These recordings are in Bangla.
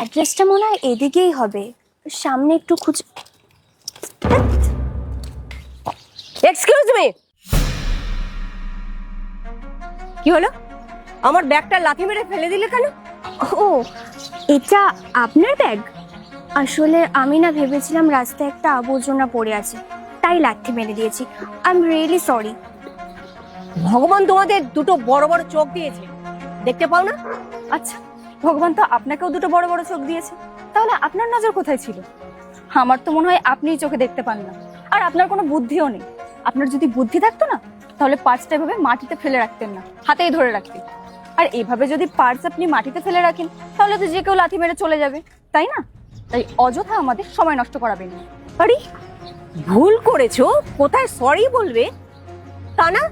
অ্যাড্রেসটা মনে হয় এদিকেই হবে, সামনে একটু এক্সকিউজ মি, কি হলো? আমার ব্যাগটা লাথি মেরে ফেলে দিলে কেন? ও, এটা আপনার ব্যাগ? আসলে আমি না ভেবেছিলাম রাস্তায় একটা আবর্জনা পড়ে আছে, তাই লাথি মেরে দিয়েছি। I am really sorry. ভগবান তোমাদের দুটো বড় বড় চোখ দিয়েছে, দেখতে পাও না? আচ্ছা, ভগবান তো আপনাকেও দুটো বড় বড় চোখ দিয়েছে, তাহলে আপনার নজর কোথায় ছিল? আমার তো মনে হয় আপনিই চোখে দেখতে পান না, আর আপনার কোনো বুদ্ধিও নেই। আপনার যদি বুদ্ধি থাকতো না, তাহলে পার্সটা এভাবে মাটিতে ফেলে রাখতেন না, হাতেই ধরে রাখতেন। আর এইভাবে যদি পার্স আপনি মাটিতে ফেলে রাখেন, তাহলে তো যে কেউ লাথি মেরে চলে যাবে, তাই না? তাই অযথা আমাদের সময় নষ্ট করাবেন না। আরে ভুল করেছো, কোথায় সরি বলবে তা না?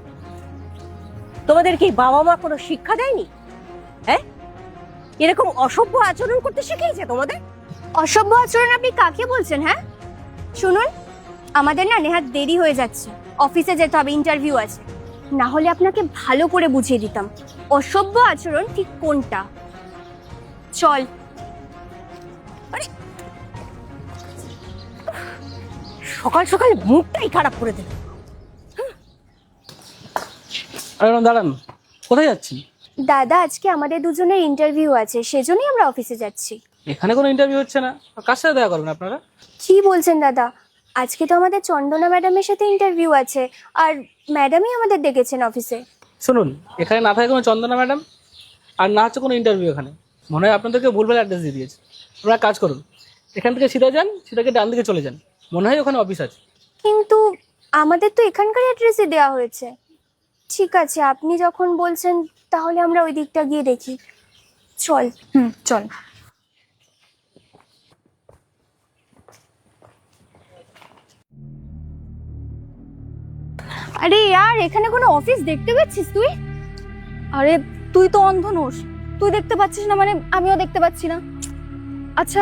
তোমাদের কি বাবা মা কোনো শিক্ষা দেয়নি? হ্যাঁ, এরকম অসভ্য আচরণ করতে শিখিয়েছে তোমাদের? অসভ্য আচরণ আপনি কাকে বলছেন? হ্যাঁ শুনুন, আমাদের না নেহাত দেরি হয়ে যাচ্ছে, অফিসে যেতে হবে, ইন্টারভিউ আছে। না হলে আপনাকে ভালো করে বুঝিয়ে দিতাম অসভ্য আচরণ ঠিক কোনটা। চল। আরে সকাল সকাল মুখটাই খারাপ করে দিল। আরে দাঁড়ান, কোথায় যাচ্ছি? দাদা, আজকে আমাদের দুজনের ইন্টারভিউ আছে, সেজন্যই আমরা অফিসে যাচ্ছি। এখানে কোনো ইন্টারভিউ হচ্ছে না, কার সাথে দেখা করবেন আপনারা? কি বলছেন দাদা? আজকে তো আমাদের চন্দনা ম্যাডামের সাথে ইন্টারভিউ আছে, আর ম্যাডামই আমাদের ডেকেছেন অফিসে। শুনুন, এখানে না থাকে কোনো চন্দনা ম্যাডাম, আর না হচ্ছে কোনো ইন্টারভিউ এখানে। মনে হয় আপনাদেরকে ভুলভাল অ্যাড্রেস দিয়ে দিয়েছে। আপনারা কাজ করুন, এখান থেকে সিধা যান, সিধা গিয়ে ডান দিকে চলে যান, মনে হয় ওখানে অফিস আছে। কিন্তু আমাদের তো এখানকার অ্যাড্রেসে দেওয়া হয়েছে। ঠিক আছে, আপনি যখন বলছেন তাহলে আমরা ওই দিকটা গিয়ে দেখি। চল। চল। আরে ইয়ার, এখানে কোনো অফিস দেখতে পাচ্ছিস তুই? আরে তুই তো অন্ধ নোস, তুই দেখতে পাচ্ছিস না মানে আমিও দেখতে পাচ্ছি না। আচ্ছা,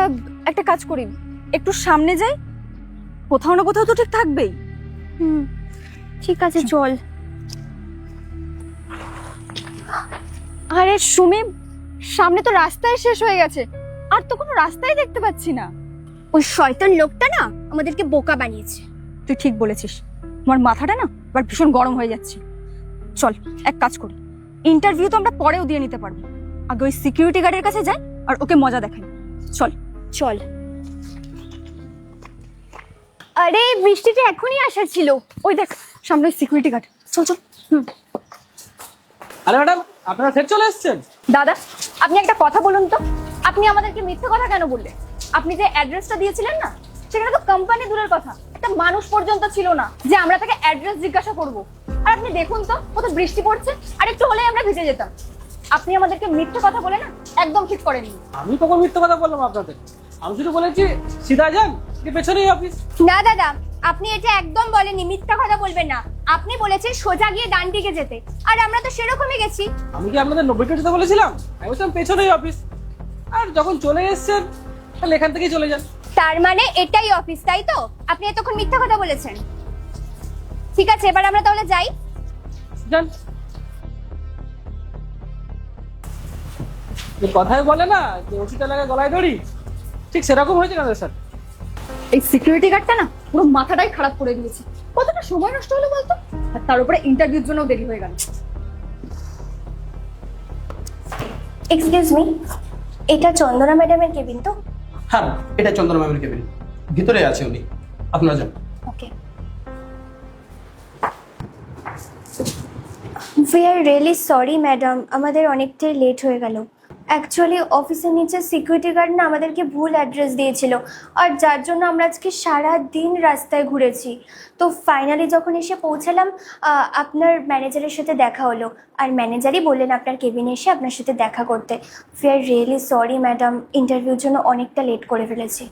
একটা কাজ করি, একটু সামনে যাই, কোথাও না কোথাও তো ঠিক থাকবেই। ঠিক আছে, চল। আরে সুমি, সামনে তো রাস্তায় শেষ হয়ে গেছে, আর তো কোনো রাস্তাই দেখতে পাচ্ছি না। ওই শয়তান লোকটা না আমাদেরকে বোকা বানিয়েছে। তুই ঠিক বলেছিস, আমার মাথাটা না এবার ভীষণ গরম হয়ে যাচ্ছে। চল এক কাজ করি, ইন্টারভিউ তো আমরা পরেও দিয়ে নিতে পারবো, আগে ওই সিকিউরিটি গার্ডের কাছে যাই আর ওকে মজা দেখাই। চল। চল। আরে বৃষ্টিটা এখনই আসার ছিল। ওই দেখ সামনে ওই সিকিউরিটি গার্ড। চল চল। আরে ম্যাডাম, আপনারা ফের চলে এসেছেন? দাদা, আপনি একটা কথা বলুন তো, আপনি আমাদেরকে মিথ্যে কথা কেন বললেন? আপনি যে অ্যাড্রেসটা দিয়েছিলেন না, সেখানে তো কোম্পানি দূরের কথা, একটা মানুষ পর্যন্ত ছিল না যে আমরা তাকে অ্যাড্রেস জিজ্ঞাসা করব। আর আপনি দেখুন তো, কত বৃষ্টি পড়ছে, আর একটু হলেই আমরা ভিজে যেতাম। আপনি আমাদেরকে মিথ্যে কথা বলে না একদম ঠিক করেননি। আমি কখন মিথ্যে কথা বললাম আপনাদের? আমি শুধু বলেছি সিধা যান, পেছনেই অফিস। না দাদা, আপনি এটা একদম বলেননি, মিথ্যা কথা বলবেন না। আপনি বলেছেন সোজা গিয়ে ডান দিকে যেতে, আর আমরা তো সেরকমই গেছি। আমি কি আপনাদের 90টা যেতে বলেছিলাম? আমি বলছিলাম পেছনেই অফিস। আর যখন চলে এসেছেন তাহলে এখান থেকেই চলে যান। তার মানে এটাই অফিস, তাই তো? আপনি এতক্ষণ মিথ্যা কথা বলেছেন। ঠিক আছে, এবার আমরা তাহলে যাই। যান। কথায় বলে না যে ওষুধটা লাগে গলায় দড়ি, ঠিক সেরকম হয়েছে না স্যার। এই সিকিউরিটি গার্ডটা না পুরো মাথাটাই খারাপ করে দিয়েছে। কতটা সময় নষ্ট হলো বলতো, আর তার উপরে ইন্টারভিউর জন্য দেরি হয়ে গেল। এক্সকিউজ মি, এটা চন্দনা ম্যাডামের কেবিন তো? হ্যাঁ, এটা চন্দনা ম্যামের কেবিন, ভিতরে আছে উনি, আপনারা যান। Okay. We are really sorry madam, আমাদের অনেকটাই লেট হয়ে গেল। অ্যাকচুয়ালি অফিসের নিচে সিকিউরিটি গার্ড না আমাদেরকে ভুল অ্যাড্রেস দিয়েছিল, আর যার জন্য আমরা আজকে সারা দিন রাস্তায় ঘুরেছি। তো ফাইনালি যখন এসে পৌঁছালাম, আপনার ম্যানেজারের সাথে দেখা হলো, আর ম্যানেজারই বললেন আপনার কেবিনে এসে আপনার সাথে দেখা করতে। We are really sorry madam, ইন্টারভিউর জন্য অনেকটা লেট করে ফেলেছি।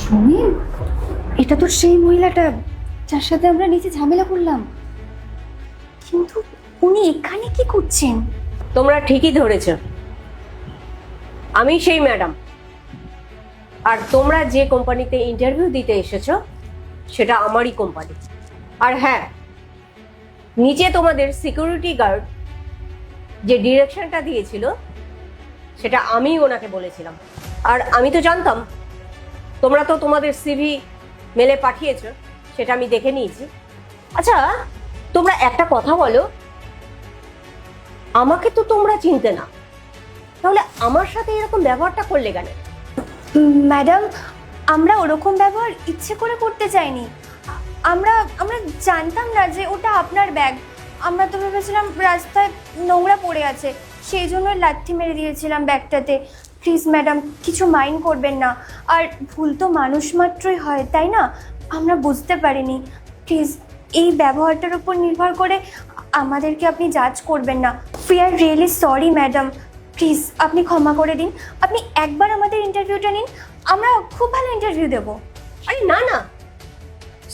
সুমি, এটা তো সেই মহিলাটা যার সাথে আমরা নিচে ঝামেলা করলাম। কিন্তু উনি এখানে কি করছেন? তোমরা ঠিকই ধরেছ, আমি সেই ম্যাডাম। আর তোমরা যে কোম্পানিতে ইন্টারভিউ দিতে এসেছো সেটা আমারই কোম্পানি। আর হ্যাঁ, নিচে তোমাদের সিকিউরিটি গার্ড যে ডিরেকশনটা দিয়েছিল সেটা আমি ওনাকে বলেছিলাম। আর আমি তো জানতাম তোমরা তো তোমাদের সিভি মেলে পাঠিয়েছো, সেটা আমি দেখে নিয়েছি। আচ্ছা, তোমরা একটা কথা বলো, আমাকে তো তোমরা চিনতে না, তাহলে আমার সাথে এরকম ব্যবহারটা করলে কেন? ম্যাডাম, আমরা ওরকম ব্যবহার ইচ্ছে করে করতে চাইনি। আমরা আমরা জানতাম না যে ওটা আপনার ব্যাগ। আমরা তো ভেবেছিলাম রাস্তায় নোংরা পড়ে আছে, সেই জন্য লাথি মেরে দিয়েছিলাম ব্যাগটাতে। প্লিজ ম্যাডাম, কিছু মাইন্ড করবেন না। আর ভুল তো মানুষ মাত্রই হয়, তাই না? আমরা বুঝতে পারিনি। প্লিজ এই ব্যবহারটার উপর নির্ভর করে আমাদেরকে আপনি জাজ করবেন না। We are really sorry madam, please আপনি ক্ষমা করে দিন। আপনি একবার আমাদের ইন্টারভিউটা নিন, আমরা খুব ভালো ইন্টারভিউ দেবো। আরে না না,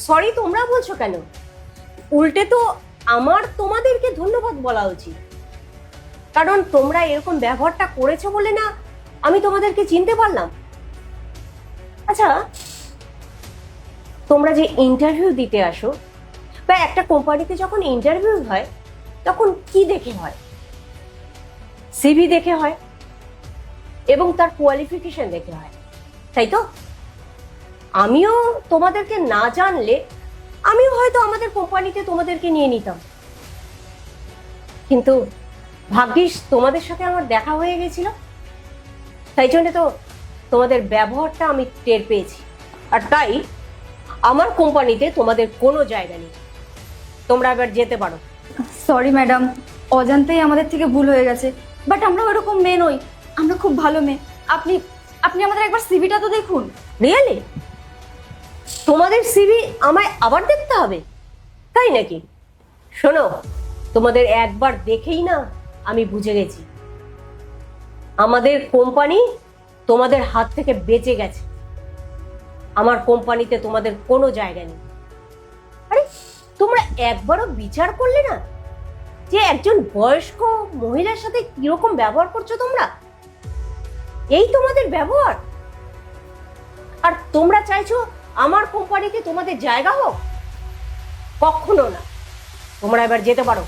সরি তোমরা বলছো কেন? উল্টে তো আমার তোমাদেরকে ধন্যবাদ বলা উচিত, কারণ তোমরা এরকম ব্যবহারটা করেছো বলে না আমি তোমাদেরকে চিনতে পারলাম। আচ্ছা, তোমরা যে ইন্টারভিউ দিতে আসো বা একটা কোম্পানিতে যখন ইন্টারভিউ হয় তখন কি দেখে হয়? সিভি দেখে হয় এবং তার কোয়ালিফিকেশন দেখে হয়, তাই তো? আমিও তোমাদেরকে না জানলে আমিও হয়তো আমাদের কোম্পানিতে তোমাদেরকে নিয়ে নিতাম, কিন্তু ভাগ্যিস তোমাদের সাথে আমার দেখা হয়ে গেছিল, তাই জন্য তো তোমাদের ব্যবহারটা আমি টের পেয়েছি। আর তাই আমার কোম্পানিতে তোমাদের কোনো জায়গা নেই, তোমরা এবার যেতে পারো। সরি ম্যাডাম, অজান্তেই আমাদের থেকে ভুল হয়ে গেছে। বাট আমরা ওরকম মেয়ে নই, আমরা খুব ভালো মেয়ে। আপনি আপনি আমাদের একবার সিভিটা তো দেখুন। রিয়েলি? তোমাদের সিভি আমায় আবার দেখতে হবে, তাই নাকি? শোনো, তোমাদের একবার দেখেই না আমি বুঝে গেছি আমাদের কোম্পানি তোমাদের হাত থেকে বেঁচে গেছে। আমার কোম্পানিতে তোমাদের কোনো জায়গা নেই। আরে তোমরা একবারও বিচার করলে না যে একজন বয়স্ক মহিলার সাথে কিরকম ব্যবহার করছো তোমরা? এই তোমাদের ব্যবহার? আর তোমরা চাইছো আমার কোম্পানিতে তোমাদের জায়গা হোক? কখনো না। তোমরা এবার যেতে পারো।